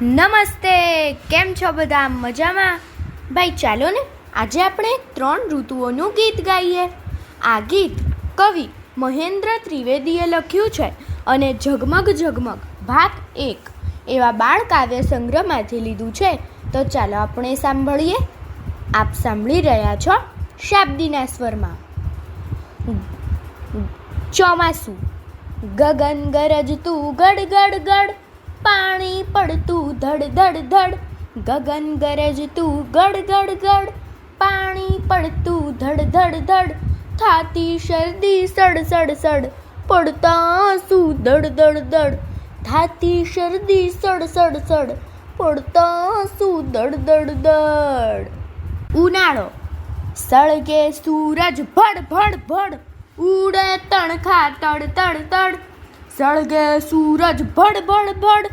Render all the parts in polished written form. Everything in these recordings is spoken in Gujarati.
નમસ્તે, કેમ છો બધા? મજામાં? ભાઈ ચાલો ને આજે આપણે 3 ઋતુઓનું ગીત ગાઈએ. આ ગીત કવિ મહેન્દ્ર ત્રિવેદીએ લખ્યું છે અને ઝગમગ ઝગમગ ભાગ 1 એવા બાળ કાવ્ય સંગ્રહમાંથી લીધું છે. તો ચાલો આપણે સાંભળીએ. આપ સાંભળી રહ્યા છો શાબ્દીના સ્વરમાં. ચોમાસું. ગગન ગરજતું ગડ ગડ ગડ, પાણી પડતું ધડ ધડ ધડ. ગગન ગરજતું ગડ ગડ ગડ, પાણી પડતું ધડ ધડ ધડ. થાતી શરદી સડ સડ સડ, પડતા આંસુ દડ દડ દડ. થાતી શરદી સડ સડ સડ, પડતા આંસુ દડ દડ દડ. ઉનાળો. સળગે સૂરજ ભડ ભડ ભડ, ઉડે તણખા તડ તડ તડ. સળગે સૂરજ ભડ ભડ ભડ,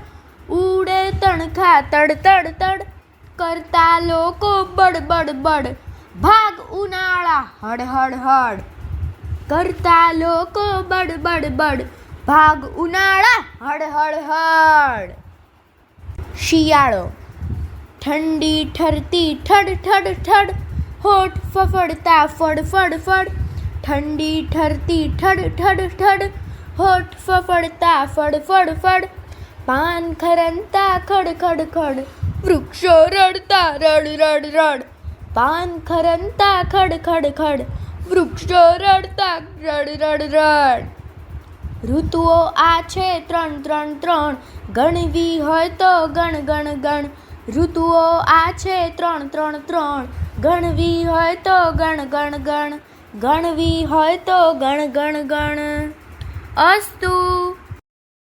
ઉડે તણખા તડ તડ તડ. કરતા લોકો બડ બડ બડ, ભાગ ઉનાળા હડ હડ હડ. કરતા લોકો બડ બડ બડ, ભાગ ઉનાળા હડ હડ હડ. શિયાળો. ઠંડી ઠરતી ઠડ ઠડ ઠડ, હોઠ ફફડતા ફડ ફડ ફડ. ઠંડી ઠરતી ઠડ ઠડ ઠડ, હોઠ ફફડતા ફડ ફડ ફડ. પાન ખરંતા ખડ ખડ ખડ, વૃક્ષો રડતા રડ રડ રડ. પાન ખરંતા ખડ ખડ ખડ, વૃક્ષો રડતા રડ રડ રડ. ઋતુઓ આ છે 3 3 3, ગણવી હોય તો ગણ ગણ ગણ. ઋતુઓ આ છે 3 3 3, ગણવી હોય તો ગણ ગણ ગણ. ગણવી હોય તો ગણ ગણ ગણ. અસ્તુ.